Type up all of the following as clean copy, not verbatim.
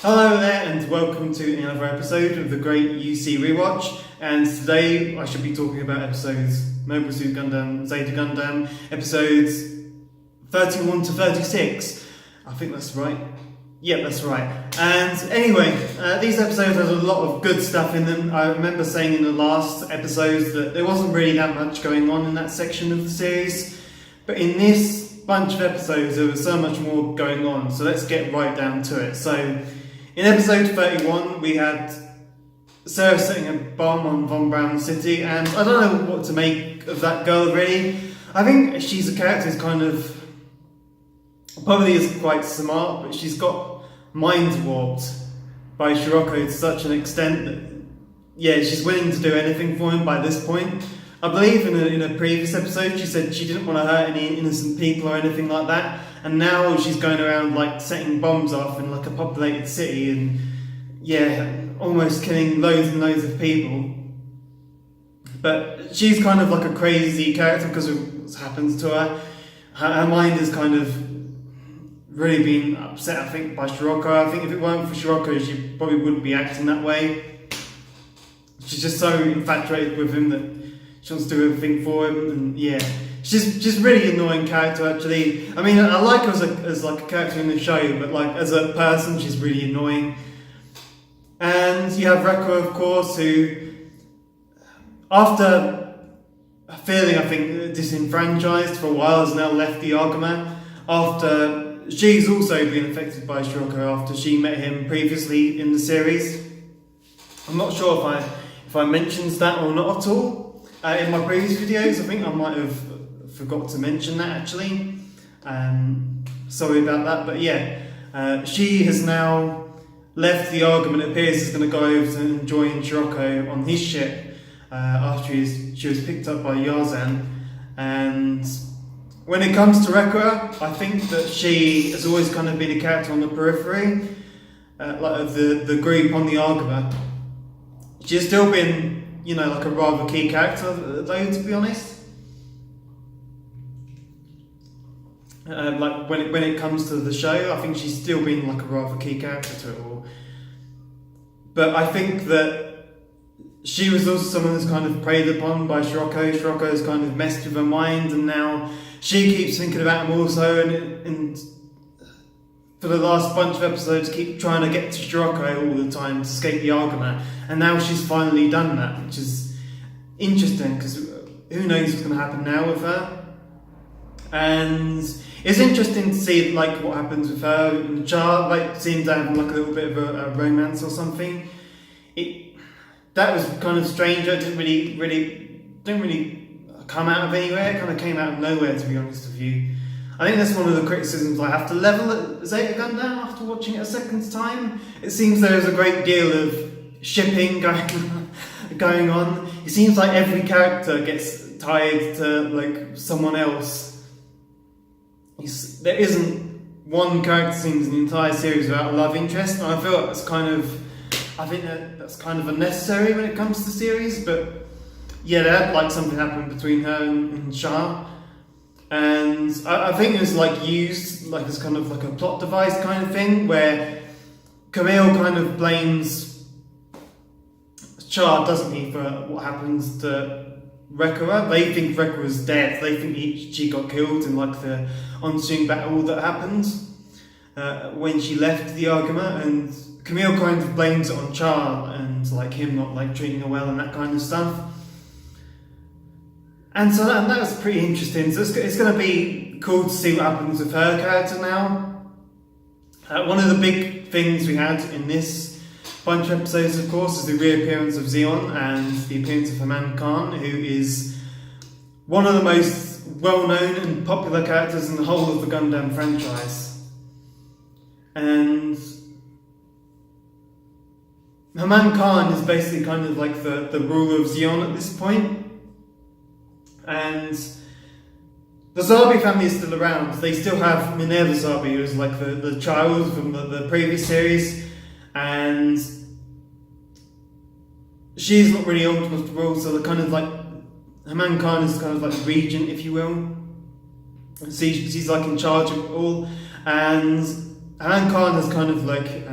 Hello there and welcome to another episode of the great UC Rewatch, and today I should be talking about episodes Mobile Suit Gundam, Zeta Gundam, episodes 31 to 36. I think that's right. Yep, that's right. And anyway, these episodes have a lot of good stuff in them. I remember saying in the last episodes that there wasn't really that much going on in that section of the series, but in this bunch of episodes there was so much more going on, so let's get right down to it. So in episode 31, we had Sarah setting a bomb on Von Braun City, and I don't know what to make of that girl really. I think she's a character who's kind of, probably is quite smart, but she's got mind warped by Scirocco to such an extent that, yeah, she's willing to do anything for him by this point. I believe in a previous episode she said she didn't want to hurt any innocent people or anything like that, and now she's going around like setting bombs off in like a populated city and, yeah, almost killing loads and loads of people. But she's kind of like a crazy character because of what happens to her. Her mind has kind of really been upset, I think, by Scirocco. I think if it weren't for Scirocco she probably wouldn't be acting that way. She's just so infatuated with him that she wants to do everything for him, and yeah, she's just really annoying character actually. I mean, I like her as like a character in the show, but like as a person, she's really annoying. And you have Rekka, of course, who, after feeling, I think, disenfranchised for a while, has now left the Argama. After she's also been affected by Scirocco after she met him previously in the series. I'm not sure if I mentioned that or not at all. In my previous videos, I think I might have forgot to mention that actually. Sorry about that, but yeah, she has now left the Argama. It appears is going to go over to join Scirocco on his ship after she was picked up by Yarzan. And when it comes to Rekka, I think that she has always kind of been a character on the periphery, like of the group on the Argama. She's still been, you know, like a rather key character, though, to be honest. Like when it comes to the show, I think she's still been like a rather key character to it all. But I think that she was also someone that's kind of preyed upon by Scirocco. Scirocco has kind of messed with her mind, and now she keeps thinking about him also, and for the last bunch of episodes keep trying to get to Scirocco all the time to escape the Argama, and now she's finally done that, which is interesting because who knows what's going to happen now with her. And it's interesting to see like what happens with her and Char, like seems to have like a little bit of a romance or something. That was kind of strange. It didn't really come out of anywhere. It kind of came out of nowhere, to be honest with you. I think that's one of the criticisms I have to level at Zeta Gundam after watching it a second time. It seems there is a great deal of shipping going on. It seems like every character gets tied to like someone else. There isn't one character seems in the entire series without a love interest, and I feel like that's kind of unnecessary when it comes to the series. But yeah, there had like something happened between her and Char. And I think it was like used like as kind of like a plot device kind of thing, where Camille kind of blames Char, doesn't he, for what happens to Rekka. They think Rekka was dead. They think she got killed in like the ensuing battle that happened when she left the Argama, and Camille kind of blames it on Char and like him not like treating her well and that kind of stuff. And so that was pretty interesting. So it's going to be cool to see what happens with her character now. One of the big things we had in this bunch of episodes, of course, is the reappearance of Zeon and the appearance of Haman Khan, who is one of the most well-known and popular characters in the whole of the Gundam franchise. And Haman Khan is basically kind of like the ruler of Zeon at this point. And the Zabi family is still around. They still have Minerva Zabi, who is like the child from the previous series, and she's not really old enough to rule, so the kind of like Haman Khan is kind of like regent, if you will. She's like in charge of it all, and Hanan Khan has kind of like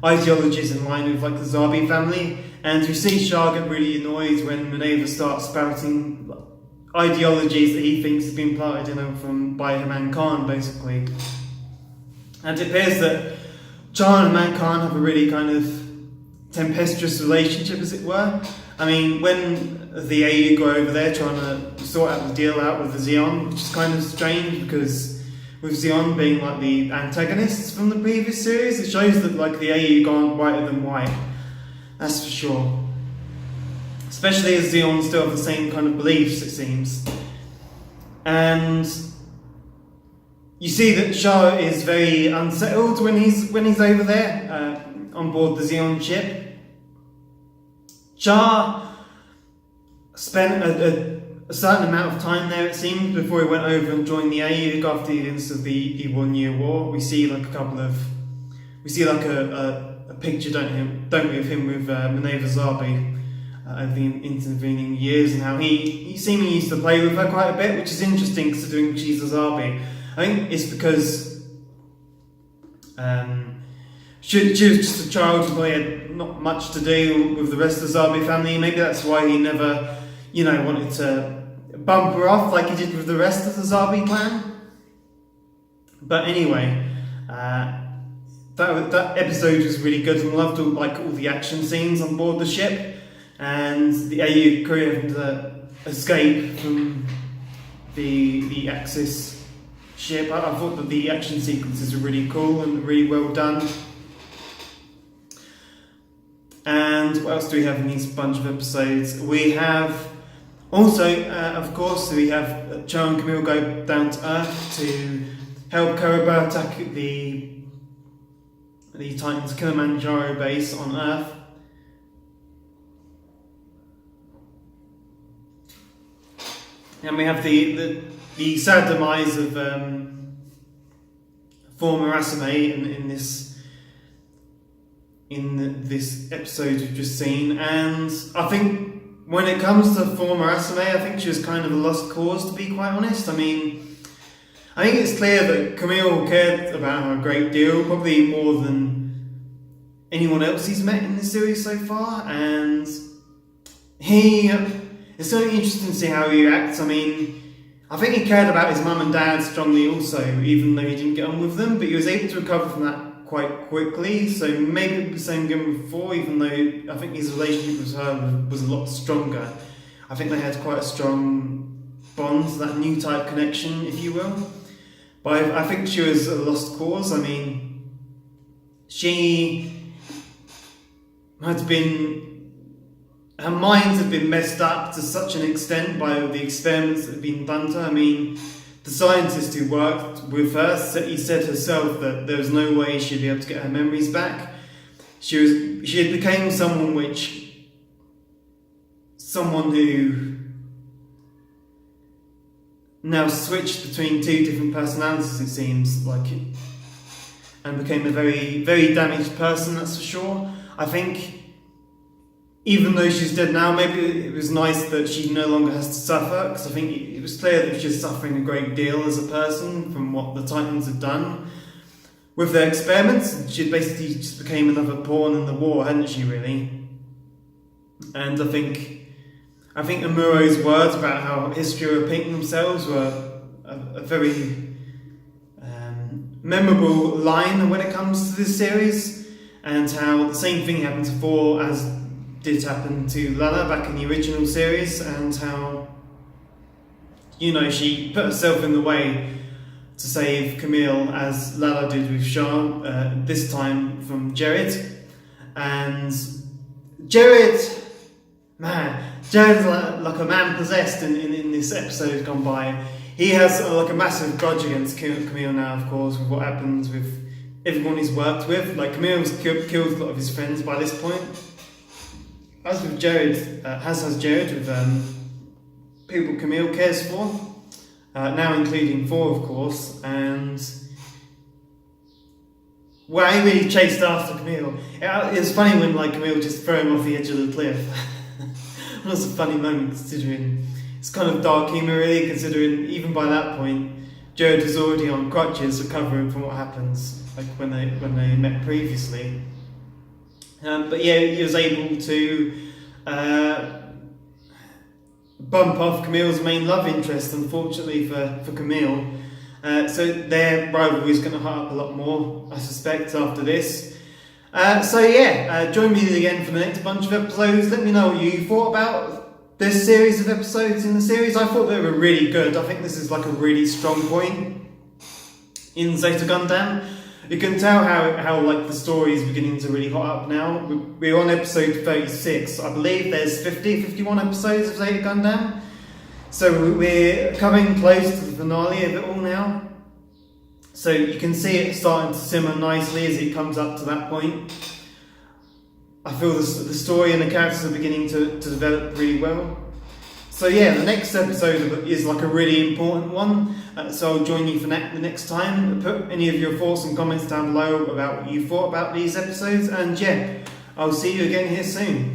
ideologies in line with like the Zabi family, and we see Shah get really annoyed when Minerva starts spouting ideologies that he thinks have been planted in him by Hanan Khan, basically. And it appears that Shah and Hanan Khan have a really kind of tempestuous relationship, as it were. I mean, when the AU go over there trying to sort out the deal out with the Zeon, which is kind of strange because with Zeon being like the antagonists from the previous series, it shows that like the AU go on whiter than white. That's for sure. Especially as Zeon still have the same kind of beliefs, it seems. And you see that Shah is very unsettled when he's over there on board the Zeon ship. Shah spent a certain amount of time there, it seems, before he went over and joined the AU after the events of the 1 year war. We see like a picture, don't we, of him with Minerva Zabi over the intervening years, and how he seemingly used to play with her quite a bit, which is interesting considering she's a Zabi. I think it's because she was just a child who probably had not much to do with the rest of the Zabi family. Maybe that's why he never, wanted to bump her off like he did with the rest of the Zabi clan. But anyway, that episode was really good, and I loved all the action scenes on board the ship, and the AU crew having to escape from the Axis ship. I thought that the action sequences were really cool and really well done. And what else do we have in these bunch of episodes? We have also, of course, we have Cho and Camille go down to Earth to help Kuraba attack the Titans Kilimanjaro base on Earth. And we have the sad demise of former Asame in this episode we've just seen. And I think when it comes to former Asame, I think she was kind of a lost cause, to be quite honest. I mean, I think it's clear that Camille cared about her a great deal, probably more than anyone else he's met in the series so far, and it's so interesting to see how he acts. I mean, I think he cared about his mum and dad strongly also, even though he didn't get on with them, but he was able to recover from that quite quickly, so maybe the same again before, even though I think his relationship with her was a lot stronger. I think they had quite a strong bond, that new type connection, if you will. But I think she was a lost cause. I mean, her mind had been messed up to such an extent by the experiments that had been done to her. I mean, the scientist who worked with her, he said herself that there was no way she'd be able to get her memories back. She had become someone who now switched between two different personalities, it seems like, and became a very, very damaged person, that's for sure. I think even though she's dead now, maybe it was nice that she no longer has to suffer, because I think it was clear that she was suffering a great deal as a person from what the Titans had done with their experiments. She basically just became another pawn in the war, hadn't she, really? And I think Amuro's words about how history are repeating themselves were a very memorable line when it comes to this series, and how the same thing happened to Thor as did happen to Lala back in the original series, and how, she put herself in the way to save Camille, as Lala did with Sean, this time from Jared. And Jared's like a man possessed in this episode gone by. He has like a massive grudge against Camille now, of course, with what happens with everyone he's worked with. Like, Camille's killed a lot of his friends by this point. As with Jared, has Jared with people Camille cares for, now including Thor, of course, and he really chased after Camille. It was funny when Camille just threw him off the edge of the cliff. It was a funny moment, considering it's kind of dark humour, really, considering even by that point Jared was already on crutches recovering from what happens. like when they met previously. But yeah, he was able to bump off Camille's main love interest, unfortunately for Camille. So their rivalry is going to heart up a lot more, I suspect, after this. Join me again for the next bunch of episodes. Let me know what you thought about this series of episodes in the series. I thought they were really good. I think this is like a really strong point in Zeta Gundam. You can tell how like the story is beginning to really hot up now. We're on episode 36. I believe there's 51 episodes of Zeta Gundam. So we're coming close to the finale of it all now. So you can see it starting to simmer nicely as it comes up to that point. I feel the story and the characters are beginning to develop really well. So yeah, the next episode is like a really important one. So I'll join you for the next time. Put any of your thoughts and comments down below about what you thought about these episodes. And yeah, I'll see you again here soon.